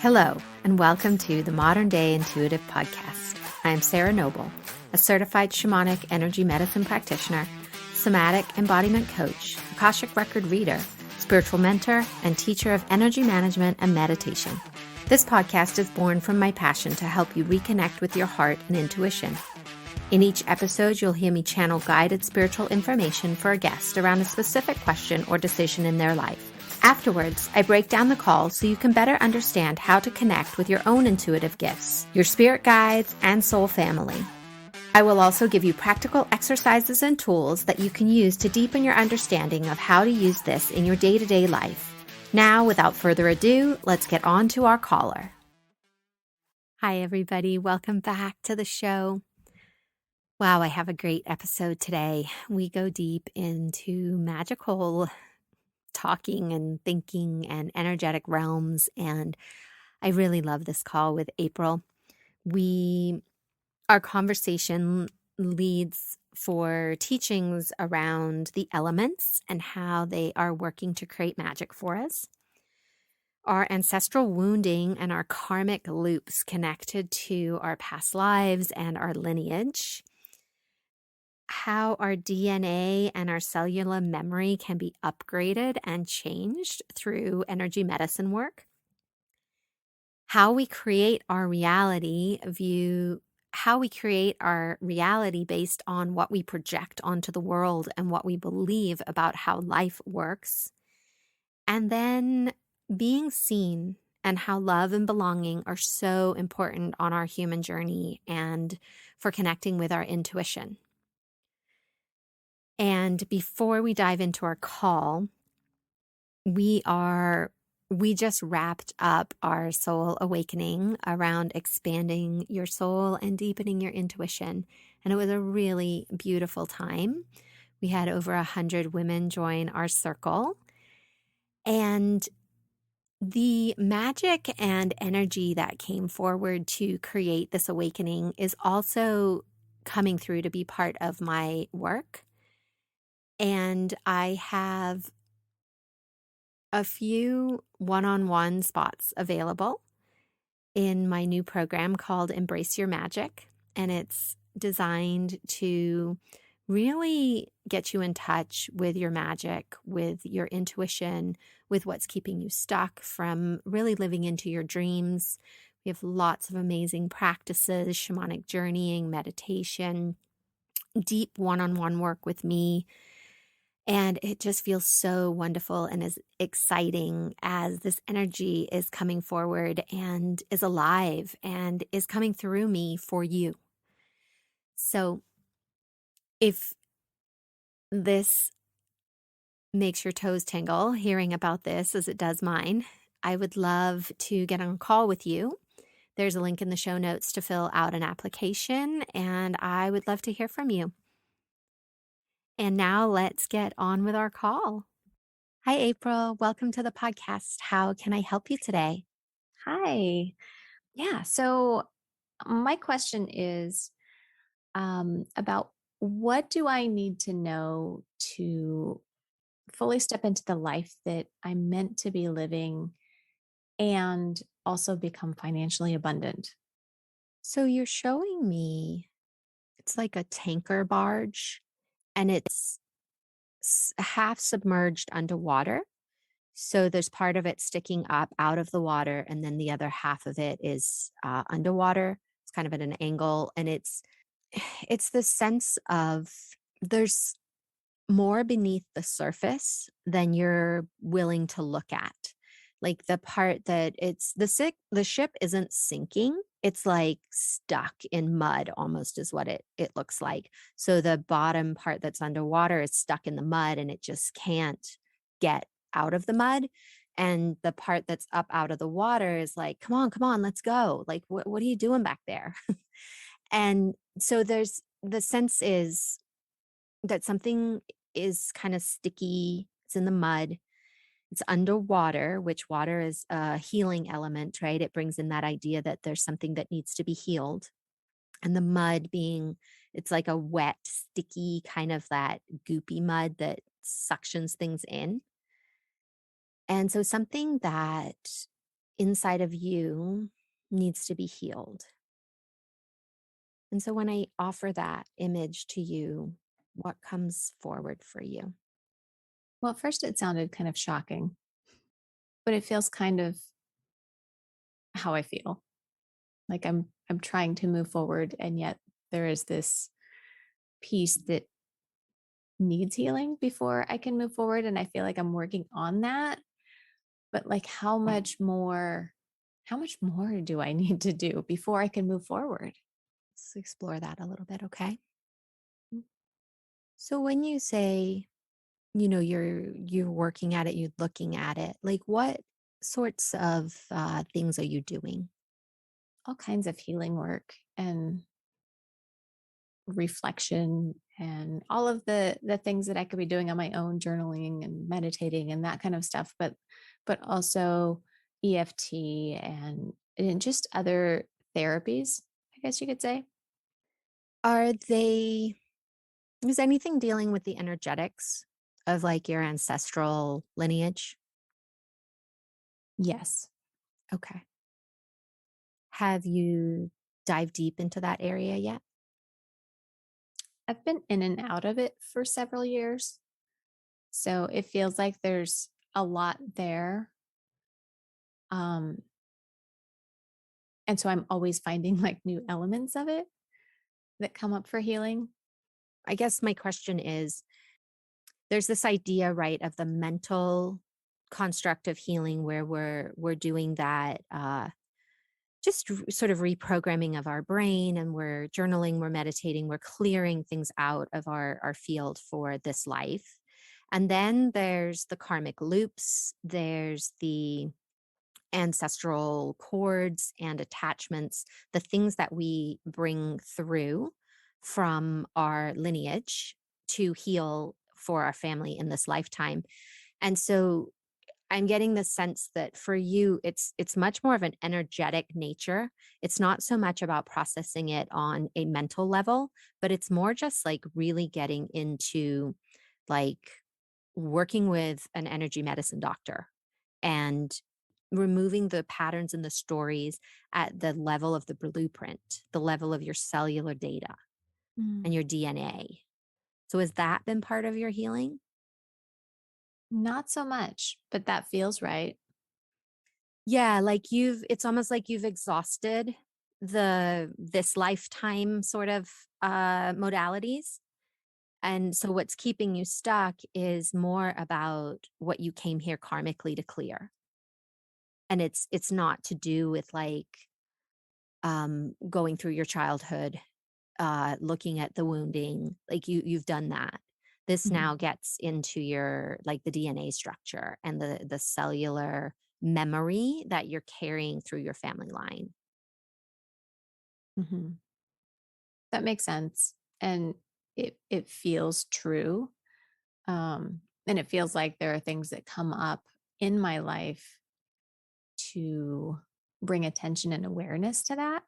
Hello, and welcome to the Modern Day Intuitive Podcast. I am Sarah Noble, a certified shamanic energy medicine practitioner, somatic embodiment coach, Akashic record reader, spiritual mentor, and teacher of energy management and meditation. This podcast is born from my passion to help you reconnect with your heart and intuition. In each episode, you'll hear me channel guided spiritual information for a guest around a specific question or decision in their life. Afterwards, I break down the call so you can better understand how to connect with your own intuitive gifts, your spirit guides, and soul family. I will also give you practical exercises and tools that you can use to deepen your understanding of how to use this in your day-to-day life. Now, without further ado, let's get on to our caller. Hi, everybody. Welcome back to the show. Wow, I have a great episode today. We go deep into magical talking and thinking and energetic realms, and I really love this call with Aypril. Our conversation leads for teachings around the elements and how they are working to create magic for us, our ancestral wounding and our karmic loops connected to our past lives and our lineage, how our DNA and our cellular memory can be upgraded and changed through energy medicine work, how we create our reality based on what we project onto the world and what we believe about how life works, and then being seen and how love and belonging are so important on our human journey and for connecting with our intuition. And before we dive into our call, we just wrapped up our soul awakening around expanding your soul and deepening your intuition. And it was a really beautiful time. We had over 100 women join our circle. And the magic and energy that came forward to create this awakening is also coming through to be part of my work. And I have a few one-on-one spots available in my new program called Embrace Your Magic. And it's designed to really get you in touch with your magic, with your intuition, with what's keeping you stuck from really living into your dreams. We have lots of amazing practices, shamanic journeying, meditation, deep one-on-one work with me. And it just feels so wonderful and is exciting as this energy is coming forward and is alive and is coming through me for you. So if this makes your toes tingle hearing about this as it does mine, I would love to get on a call with you. There's a link in the show notes to fill out an application, and I would love to hear from you. And now let's get on with our call. Hi, Aypril. Welcome to the podcast. How can I help you today? Hi. Yeah. So my question is about what do I need to know to fully step into the life that I'm meant to be living and also become financially abundant? So you're showing me it's like a tanker barge, and it's half submerged underwater. So there's part of it sticking up out of the water, and then the other half of it is underwater. It's kind of at an angle, and it's the sense of there's more beneath the surface than you're willing to look at. Like the part that the ship isn't sinking. It's like stuck in mud almost is what it looks like. So the bottom part that's underwater is stuck in the mud and it just can't get out of the mud. And the part that's up out of the water is like, come on, let's go. Like, what are you doing back there? And so there's the sense is that something is kind of sticky. It's in the mud. It's underwater, which water is a healing element, right? It brings in that idea that there's something that needs to be healed. And the mud being, it's like a wet, sticky kind of that goopy mud that suctions things in. And so something that inside of you needs to be healed. And so when I offer that image to you, what comes forward for you? Well, at first it sounded kind of shocking, but it feels kind of how I feel. Like I'm trying to move forward and yet there is this piece that needs healing before I can move forward and I feel like I'm working on that. But like how much more do I need to do before I can move forward? Let's explore that a little bit, okay? So when you say, you're working at it, you're looking at it, like what sorts of things are you doing? All kinds of healing work and reflection and all of the things that I could be doing on my own, journaling and meditating and that kind of stuff, but also EFT and just other therapies, I guess you could say. Are they, is anything dealing with the energetics of like your ancestral lineage? Yes. Okay. Have you dived deep into that area yet? I've been in and out of it for several years. So it feels like there's a lot there. Um, and so I'm always finding like new elements of it that come up for healing. I guess my question is there's this idea, right, of the mental construct of healing where we're doing that sort of reprogramming of our brain, and we're journaling, we're meditating, we're clearing things out of our field for this life. And then there's the karmic loops, there's the ancestral cords and attachments, the things that we bring through from our lineage to heal for our family in this lifetime. And so I'm getting the sense that for you, it's much more of an energetic nature. It's not so much about processing it on a mental level, but it's more just like really getting into like working with an energy medicine doctor and removing the patterns and the stories at the level of the blueprint, the level of your cellular data Mm. and your DNA. So has that been part of your healing? Not so much, but that feels right. Yeah, like it's almost like you've exhausted this lifetime sort of modalities. And so what's keeping you stuck is more about what you came here karmically to clear. And it's not to do with like going through your childhood, looking at the wounding, like you've done that. This Mhm. now gets into your like the DNA structure and the cellular memory that you're carrying through your family line. Mhm. That makes sense. And it feels true. And it feels like there are things that come up in my life to bring attention and awareness to that.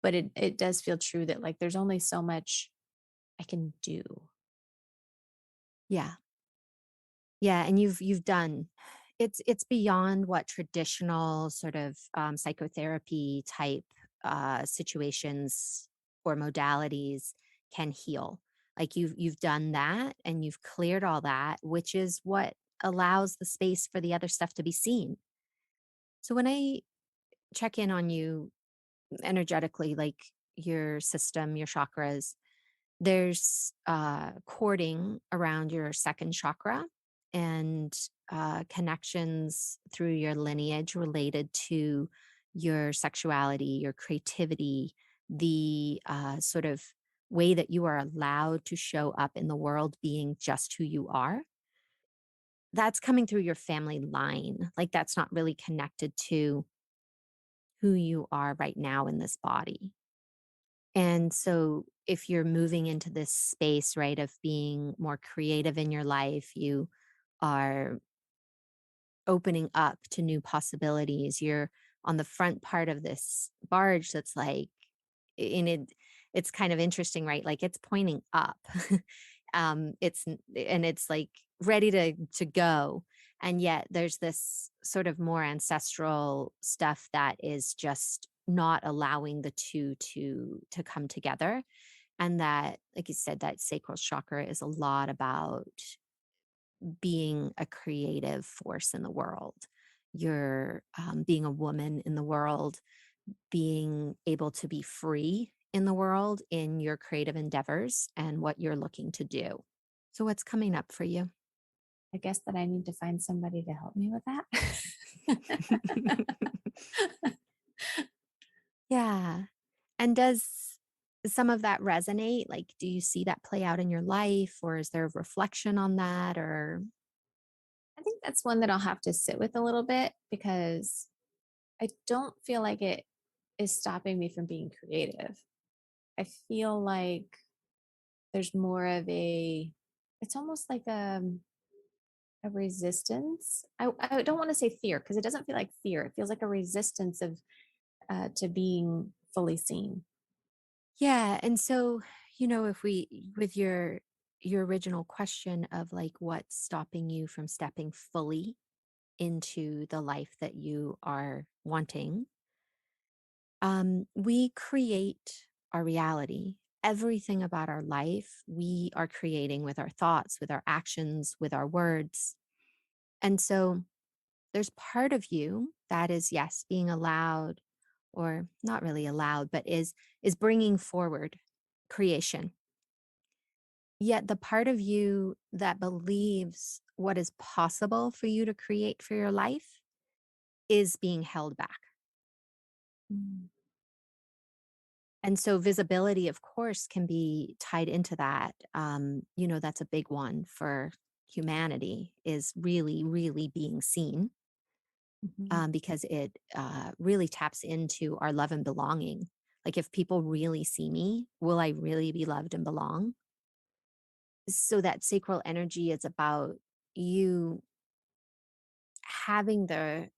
But it does feel true that like there's only so much I can do. Yeah. Yeah, and you've done it's beyond what traditional sort of psychotherapy type situations or modalities can heal. Like you've done that and you've cleared all that, which is what allows the space for the other stuff to be seen. So when I check in on you energetically, like your system, your chakras, there's cording around your second chakra and connections through your lineage related to your sexuality, your creativity, the sort of way that you are allowed to show up in the world being just who you are. That's coming through your family line. Like that's not really connected to who you are right now in this body. And so if you're moving into this space, right, of being more creative in your life, you are opening up to new possibilities. You're on the front part of this barge that's like in it it's kind of interesting, right? Like it's pointing up. It's and it's like ready to go. And yet there's this sort of more ancestral stuff that is just not allowing the two to come together. And that, like you said, that sacral chakra is a lot about being a creative force in the world. You're being a woman in the world, being able to be free in the world in your creative endeavors and what you're looking to do. So, what's coming up for you? I guess that I need to find somebody to help me with that. Yeah. And does some of that resonate? Like, do you see that play out in your life, or is there a reflection on that? Or, I think that's one that I'll have to sit with a little bit because I don't feel like it is stopping me from being creative. I feel like there's more of it's almost like a resistance. I don't want to say fear because it doesn't feel like fear. It feels like a resistance of to being fully seen. yeah. And so, if we, with your original question of like what's stopping you from stepping fully into the life that you are wanting, we create our reality. Everything about our life, we are creating with our thoughts, with our actions, with our words. And so there's part of you that is, yes, being allowed, or not really allowed, but is bringing forward creation. Yet the part of you that believes what is possible for you to create for your life is being held back. Mm. And so visibility, of course, can be tied into that. That's a big one for humanity, is really, really being seen, Mhm. because it really taps into our love and belonging. Like, if people really see me, will I really be loved and belong? So that sacral energy is about you having the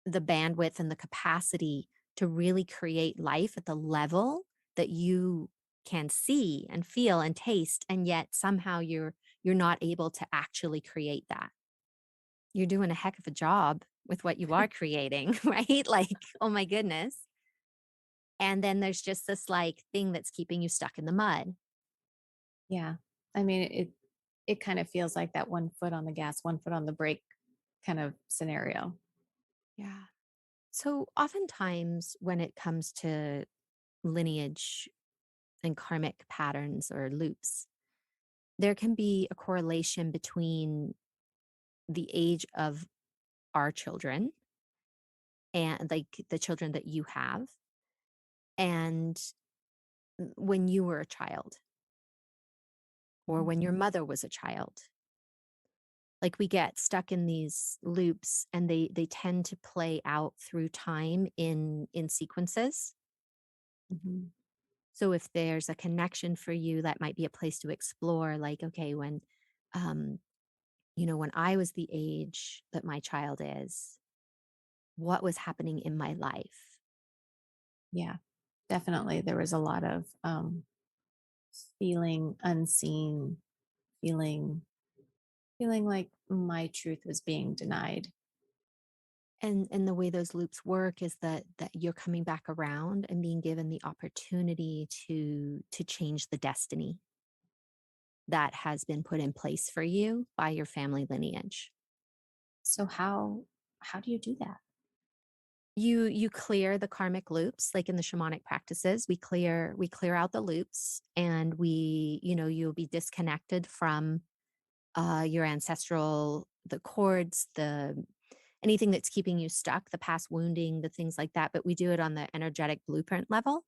bandwidth and the capacity to really create life at the level that you can see and feel and taste, and yet somehow you're not able to actually create that. You're doing a heck of a job with what you are creating, right? Like, oh my goodness. And then there's just this like thing that's keeping you stuck in the mud. Yeah. I mean, it kind of feels like that one foot on the gas, one foot on the brake kind of scenario. Yeah. So oftentimes when it comes to lineage and karmic patterns or loops, there can be a correlation between the age of our children and like the children that you have, and when you were a child, or Mhm. when your mother was a child. Like, we get stuck in these loops, and they tend to play out through time in sequences. Mhm. So if there's a connection for you, that might be a place to explore, like, okay, um when I was the age that my child is, what was happening in my life? Yeah, definitely. There was a lot of feeling unseen, feeling feeling like my truth was being denied. And the way those loops work is that you're coming back around and being given the opportunity to change the destiny that has been put in place for you by your family lineage. So how do you do that? You clear the karmic loops, like in the shamanic practices. We clear out the loops, and you'll be disconnected from your ancestral, the cords, the anything that's keeping you stuck, the past wounding, the things like that. But we do it on the energetic blueprint level.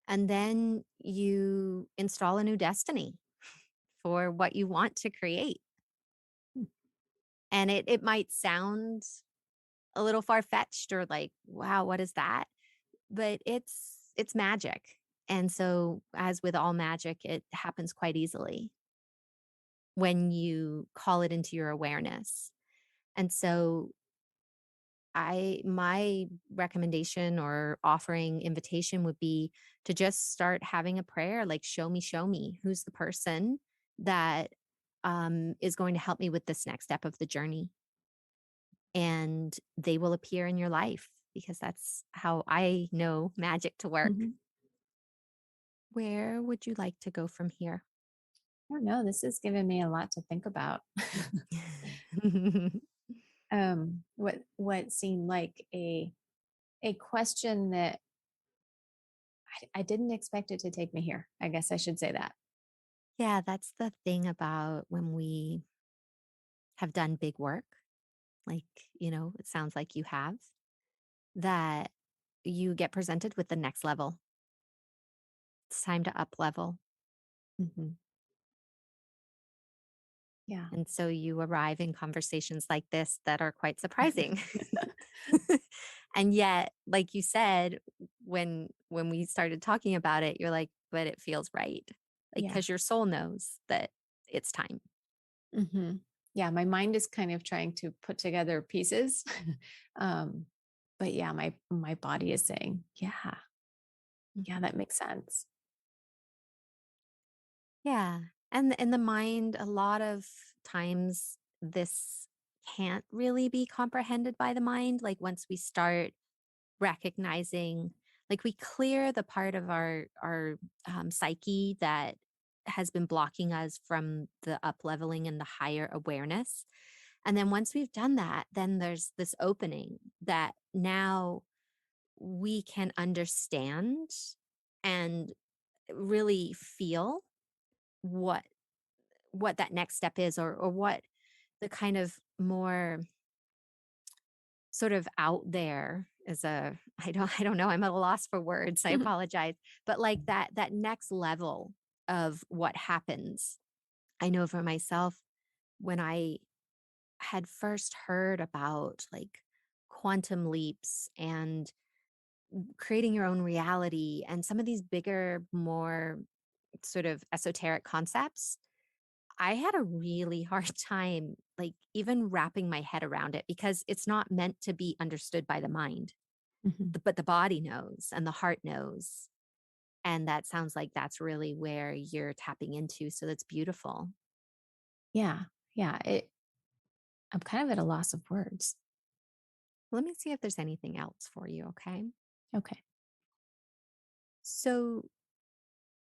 And then you install a new destiny for what you want to create. Hmm. And it might sound a little far fetched, or like, wow, what is that? But it's magic. And so, as with all magic, it happens quite easily when you call it into your awareness. And so, my recommendation or offering invitation would be to just start having a prayer, like, show me who's the person that is going to help me with this next step of the journey. and they will appear in your life because that's how I know magic to work. Mhm. Where would you like to go from here? I don't know. This has given me a lot to think about. What seemed like a question that I didn't expect it to take me here. I guess I should say that. Yeah, that's the thing about when we have done big work, like, it sounds like you have, that you get presented with the next level. It's time to up level. Mhm. Yeah. And so you arrive in conversations like this that are quite surprising. And yet, like you said, when we started talking about it, you're like, but it feels right. Like, Yeah. because your soul knows that it's time. Mhm. Yeah, my mind is kind of trying to put together pieces. um, but yeah, my body is saying, yeah, yeah, Mhm. that makes sense. Yeah. And in the mind, a lot of times this can't really be comprehended by the mind. Like once we start recognizing, like we clear the part of our psyche that has been blocking us from the up leveling and the higher awareness. And then once we've done that, then there's this opening that now we can understand and really feel what what that next step is, or what the kind of more sort of out there is a I don't know, I'm at a loss for words, I apologize, but like that next level of what happens. I know for myself, when I had first heard about like quantum leaps and creating your own reality and some of these bigger, more sort of esoteric concepts, I had a really hard time, like, even wrapping my head around it because it's not meant to be understood by the mind, Mhm. but the body knows and the heart knows. And that sounds like that's really where you're tapping into. So that's beautiful. Yeah, yeah. I'm kind of at a loss of words. Let me see if there's anything else for you. Okay. Okay. So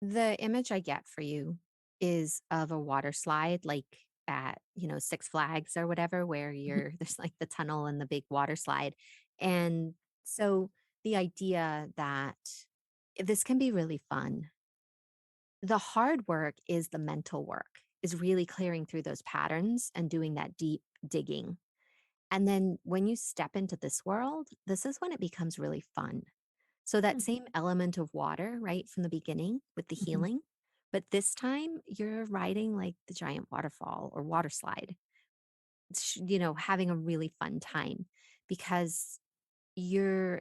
the image I get for you is of a water slide, like at, Six Flags or whatever, where there's like the tunnel and the big water slide. And so the idea that this can be really fun. The hard work is the mental work, is really clearing through those patterns and doing that deep digging. And then when you step into this world, this is when it becomes really fun. So that Mm. same element of water, right, from the beginning with the Mhm. healing, but this time you're riding like the giant waterfall or water slide, having a really fun time because you're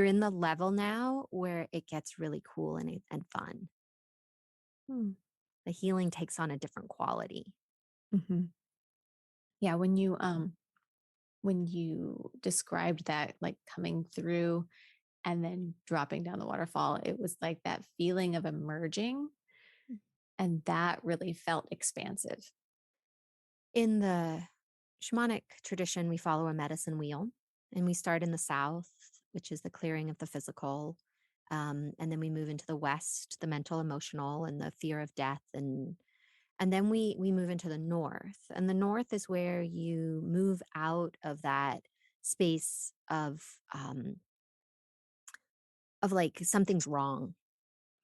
in the level now where it gets really cool and fun. Mm. The healing takes on a different quality. Mhm. Yeah, when you described that, like coming through and then dropping down the waterfall, it was like that feeling of emerging, and that really felt expansive. In the shamanic tradition, we follow a medicine wheel and we start in the south, which is the clearing of the physical. And then we move into the west, the mental, emotional, and the fear of death. And then we move into the north. And the north is where you move out of that space of like something's wrong,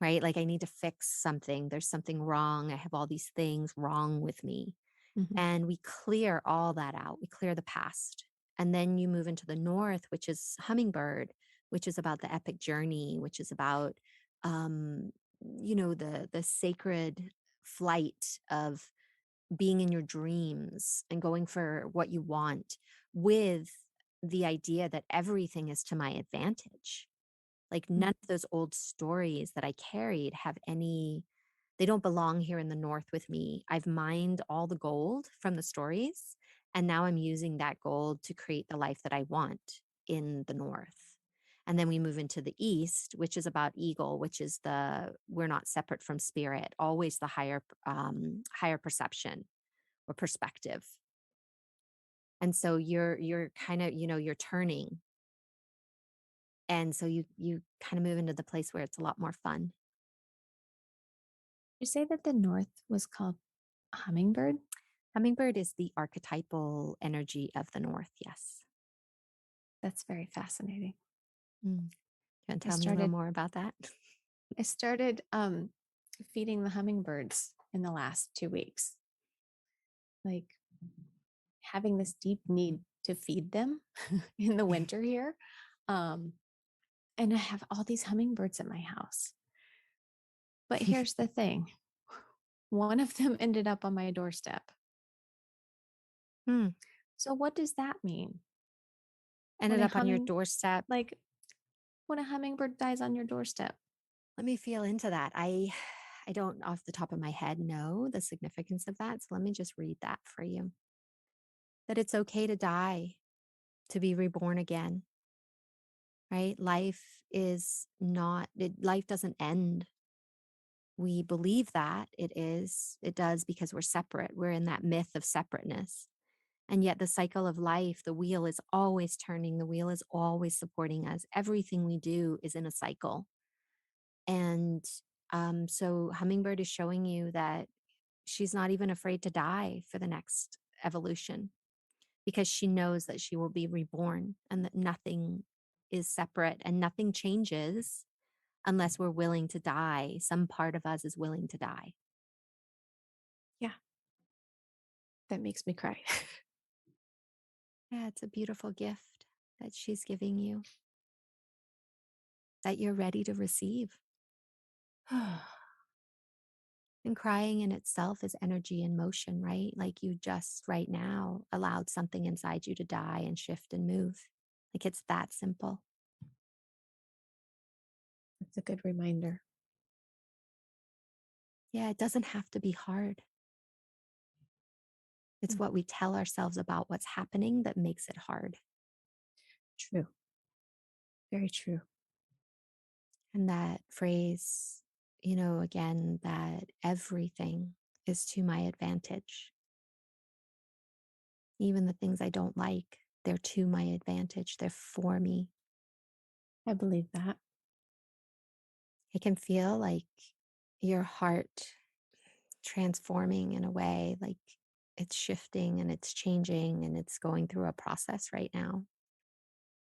right? Like I need to fix something. There's something wrong. I have all these things wrong with me. Mhm. And we clear all that out. We clear the past. And then you move into the north, which is hummingbird, which is about the epic journey, which is about um, the sacred flight of being in your dreams and going for what you want with the idea that everything is to my advantage. Like Mm. none of those old stories that I carried have any, they don't belong here in the North with me. I've mined all the gold from the stories, and now I'm using that gold to create the life that I want in the North. And then we move into the East, which is about eagle, which is the we're not separate from spirit, always the higher perception or perspective. And so you're kind of, you're turning. And so you kind of move into the place where it's a lot more fun. You say that the North was called hummingbird? Hummingbird is the archetypal energy of the North. Yes. That's very fascinating. Mm. Can I tell me a little started more about that? I started feeding the hummingbirds in the last 2 weeks. Like having this deep need to feed them in the winter here. Um, and I have all these hummingbirds at my house. But here's the thing, one of them ended up on my doorstep. Hmm. So, what does that mean? When Ended a up on your humming, doorstep. like when a hummingbird dies on your doorstep? Let me feel into that. I don't off the top of my head know the significance of that. So let me just read that for you. That it's okay to die, to be reborn again, right? Life is not life doesn't end. We believe that it does because we're separate. We're in that myth of separateness. And yet the cycle of life, the wheel is always turning, the wheel is always supporting us. Everything we do is in a cycle. And so Hummingbird is showing you that she's not even afraid to die for the next evolution because she knows that she will be reborn and that nothing is separate and nothing changes unless we're willing to die. Some part of us is willing to die. Yeah, that makes me cry. Yeah, it's a beautiful gift that she's giving you that you're ready to receive. And crying in itself is energy in motion, right? Like you just right now allowed something inside you to die and shift and move. Like it's that simple. That's a good reminder. Yeah, it doesn't have to be hard. It's Mm, what we tell ourselves about what's happening that makes it hard. true. Very true. And that phrase, again, that everything is to my advantage. Even the things I don't like, they're to my advantage. They're for me. I believe that. It can feel like your heart transforming in a way, like it's shifting and it's changing and it's going through a process right now.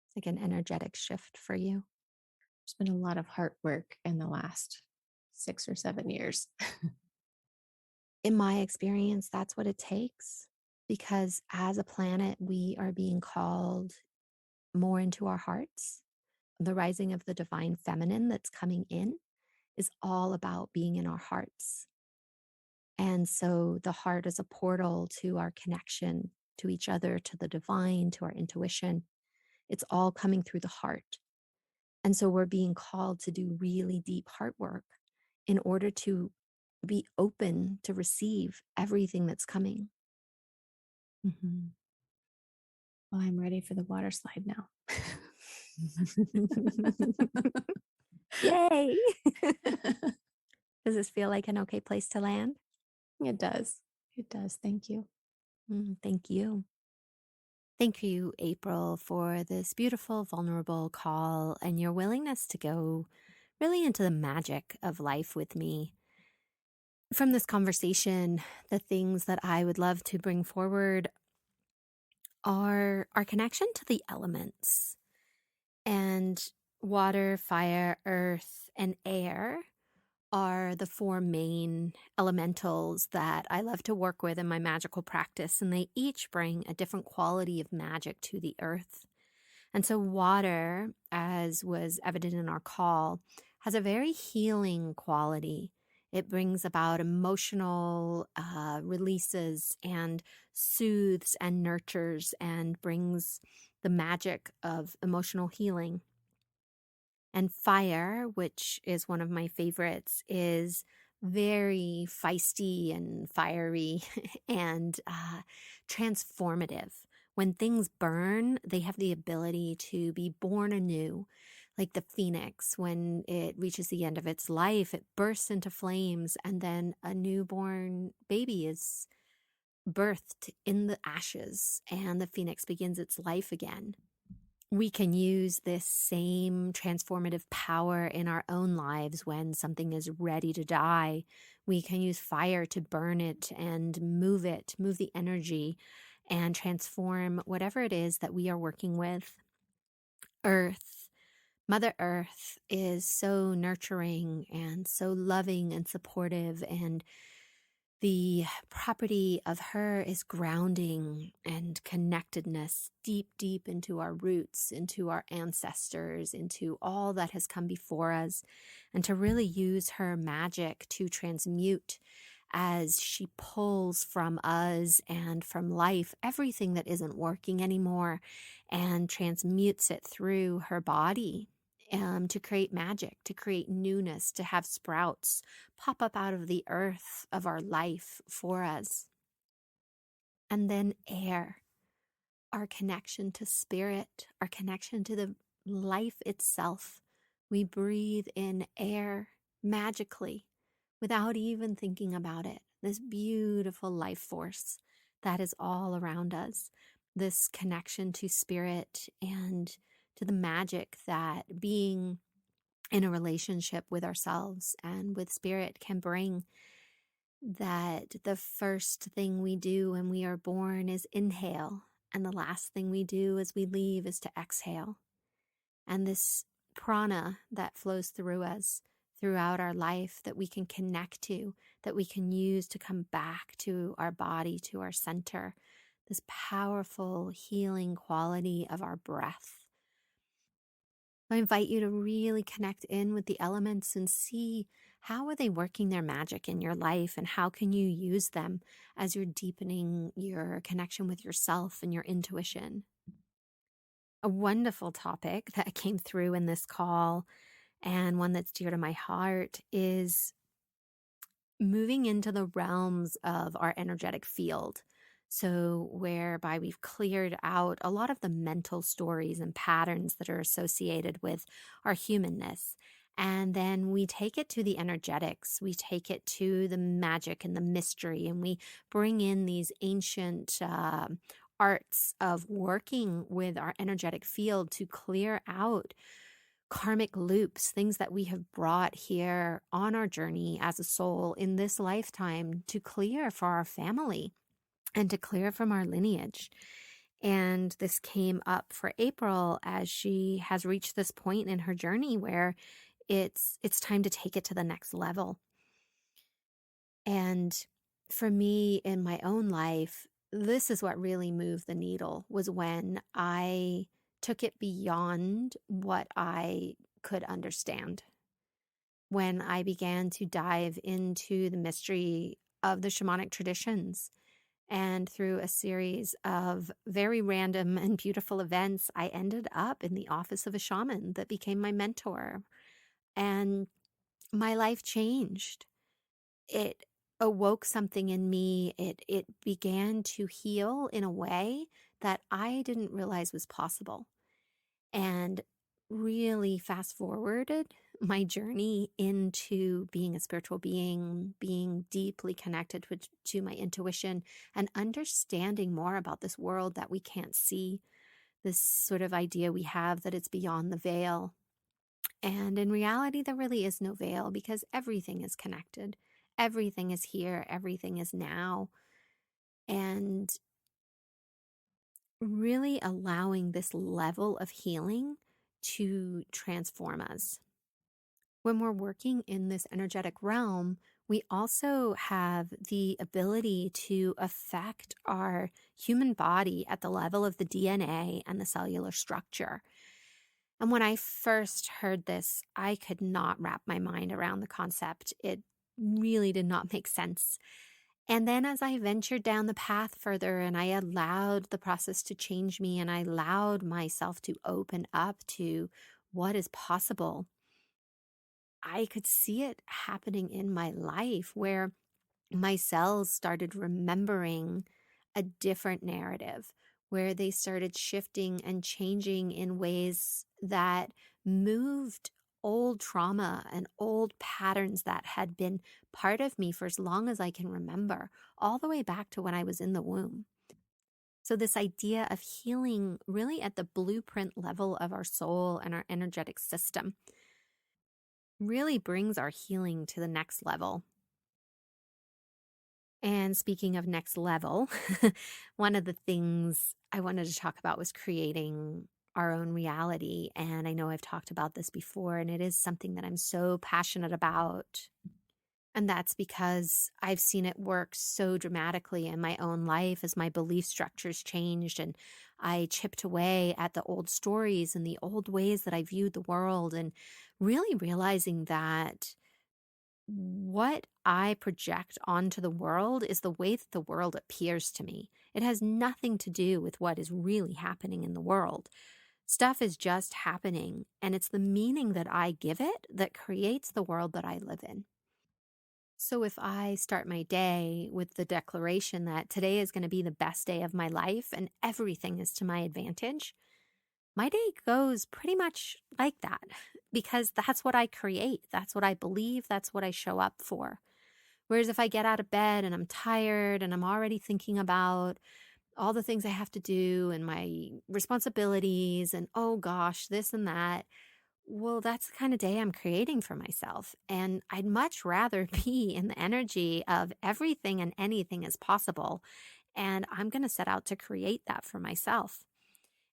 It's like an energetic shift for you. There's been a lot of hard work in the last 6 or 7 years. In my experience, that's what it takes because as a planet, we are being called more into our hearts. The rising of the divine feminine that's coming in is all about being in our hearts. And so the heart is a portal to our connection to each other, to the divine, to our intuition. It's all coming through the heart. And so we're being called to do really deep heart work in order to be open to receive everything that's coming. Mhm. Well, I'm ready for the water slide now. Yay! Does this feel like an okay place to land? It does. It does. Thank you. Thank you. Thank you, April, for this beautiful, vulnerable call and your willingness to go really into the magic of life with me. From this conversation, the things that I would love to bring forward are our connection to the elements and water, fire, earth, and air are the four main elementals that I love to work with in my magical practice, and they each bring a different quality of magic to the earth. And so, water, as was evident in our call, has a very healing quality. It brings about emotional releases and soothes and nurtures and brings the magic of emotional healing. And fire, which is one of my favorites, is very feisty and fiery and transformative. When things burn, they have the ability to be born anew. Like the phoenix, when it reaches the end of its life, it bursts into flames, and then a newborn baby is birthed in the ashes and the phoenix begins its life again. We can use this same transformative power in our own lives when something is ready to die. We can use fire to burn it and move the energy, and transform whatever it is that we are working with. Earth, Mother Earth is so nurturing and so loving and supportive, and the property of her is grounding and connectedness deep, deep into our roots, into our ancestors, into all that has come before us, and to really use her magic to transmute as she pulls from us and from life everything that isn't working anymore and transmutes it through her body, to create magic, to create newness, to have sprouts pop up out of the earth of our life for us. And then air, our connection to spirit, our connection to the life itself. We breathe in air magically without even thinking about it. This beautiful life force that is all around us, this connection to spirit and to the magic that being in a relationship with ourselves and with spirit can bring. That the first thing we do when we are born is inhale, and the last thing we do as we leave is to exhale. And this prana that flows through us throughout our life that we can connect to, that we can use to come back to our body, to our center, this powerful healing quality of our breath. I invite you to really connect in with the elements and see how are they working their magic in your life, and how can you use them as you're deepening your connection with yourself and your intuition. A wonderful topic that came through in this call, and one that's dear to my heart, is moving into the realms of our energetic field. So, whereby we've cleared out a lot of the mental stories and patterns that are associated with our humanness. And then we take it to the energetics, we take it to the magic and the mystery, and we bring in these ancient arts of working with our energetic field to clear out karmic loops, things that we have brought here on our journey as a soul in this lifetime to clear for our family and to clear from our lineage. And this came up for Aypril as she has reached this point in her journey where it's time to take it to the next level. And for me in my own life, this is what really moved the needle, was when I took it beyond what I could understand. When I began to dive into the mystery of the shamanic traditions, and through a series of very random and beautiful events, I ended up in the office of a shaman that became my mentor. And my life changed. It awoke something in me. It began to heal in a way that I didn't realize was possible. And really fast forwarded my journey into being a spiritual being, being deeply connected to my intuition, and understanding more about this world that we can't see, this sort of idea we have that it's beyond the veil. And in reality, there really is no veil, because everything is connected. Everything is here. Everything is now. And really allowing this level of healing to transform us. When we're working in this energetic realm, we also have the ability to affect our human body at the level of the DNA and the cellular structure. And when I first heard this, I could not wrap my mind around the concept. It really did not make sense. And then as I ventured down the path further and I allowed the process to change me, and I allowed myself to open up to what is possible, I could see it happening in my life where my cells started remembering a different narrative, where they started shifting and changing in ways that moved old trauma and old patterns that had been part of me for as long as I can remember, all the way back to when I was in the womb. So this idea of healing really at the blueprint level of our soul and our energetic system really brings our healing to the next level. And speaking of next level, one of the things I wanted to talk about was creating our own reality. And I know I've talked about this before, and it is something that I'm so passionate about. And that's because I've seen it work so dramatically in my own life as my belief structures changed and I chipped away at the old stories and the old ways that I viewed the world, and really realizing that what I project onto the world is the way that the world appears to me. It has nothing to do with what is really happening in the world. Stuff is just happening, and it's the meaning that I give it that creates the world that I live in. So if I start my day with the declaration that today is going to be the best day of my life and everything is to my advantage, my day goes pretty much like that, because that's what I create. That's what I believe. That's what I show up for. Whereas if I get out of bed and I'm tired and I'm already thinking about all the things I have to do and my responsibilities and, oh gosh, this and that, well, that's the kind of day I'm creating for myself. And I'd much rather be in the energy of everything and anything is possible. And I'm going to set out to create that for myself.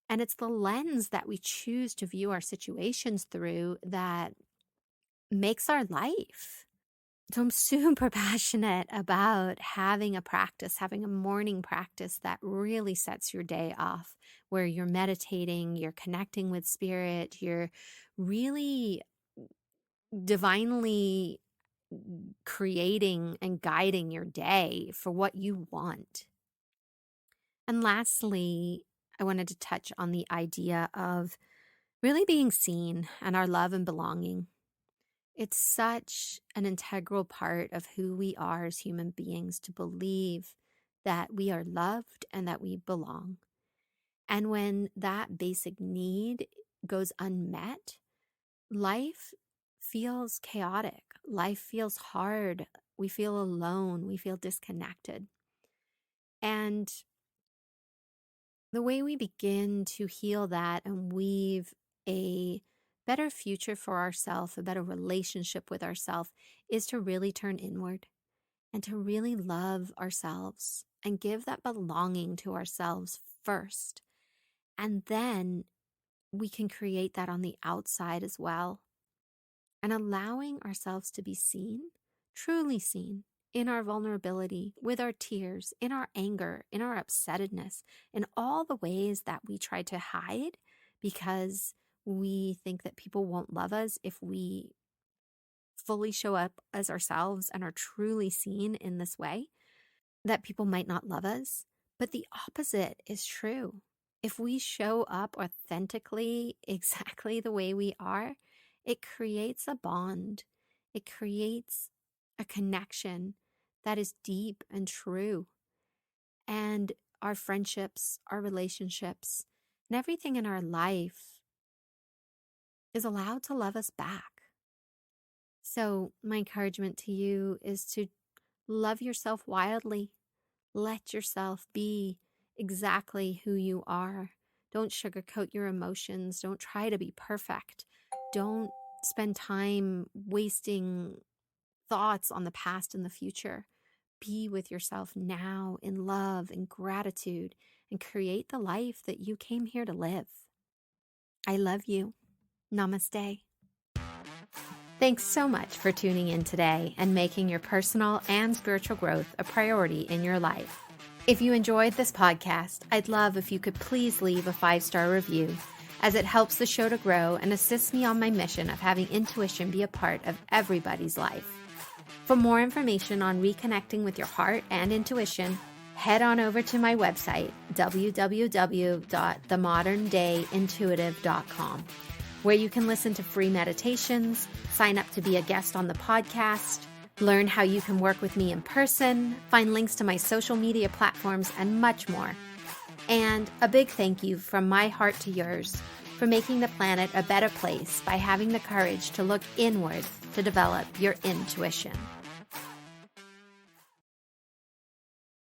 And it's the lens that we choose to view our situations through that makes our life. So I'm super passionate about having a practice, having a morning practice that really sets your day off, where you're meditating, you're connecting with spirit, you're really divinely creating and guiding your day for what you want. And lastly, I wanted to touch on the idea of really being seen and our love and belonging. It's such an integral part of who we are as human beings to believe that we are loved and that we belong. And when that basic need goes unmet, life feels chaotic. Life feels hard. We feel alone. We feel disconnected. And the way we begin to heal that and weave a better future for ourselves, a better relationship with ourselves, is to really turn inward and to really love ourselves and give that belonging to ourselves first. And then we can create that on the outside as well. And allowing ourselves to be seen, truly seen, in our vulnerability, with our tears, in our anger, in our upsettedness, in all the ways that we try to hide because we think that people won't love us if we fully show up as ourselves and are truly seen in this way, that people might not love us. But the opposite is true. If we show up authentically, exactly the way we are, it creates a bond. It creates a connection that is deep and true. And our friendships, our relationships, and everything in our life is allowed to love us back. So my encouragement to you is to love yourself wildly. Let yourself be exactly who you are. Don't sugarcoat your emotions. Don't try to be perfect. Don't spend time wasting thoughts on the past and the future. Be with yourself now in love and gratitude and create the life that you came here to live. I love you. Namaste. Thanks so much for tuning in today and making your personal and spiritual growth a priority in your life. If you enjoyed this podcast, I'd love if you could please leave a 5-star review, as it helps the show to grow and assists me on my mission of having intuition be a part of everybody's life. For more information on reconnecting with your heart and intuition, head on over to my website, www.themoderndayintuitive.com, where you can listen to free meditations, sign up to be a guest on the podcast, learn how you can work with me in person, find links to my social media platforms, and much more. And a big thank you from my heart to yours for making the planet a better place by having the courage to look inward to develop your intuition.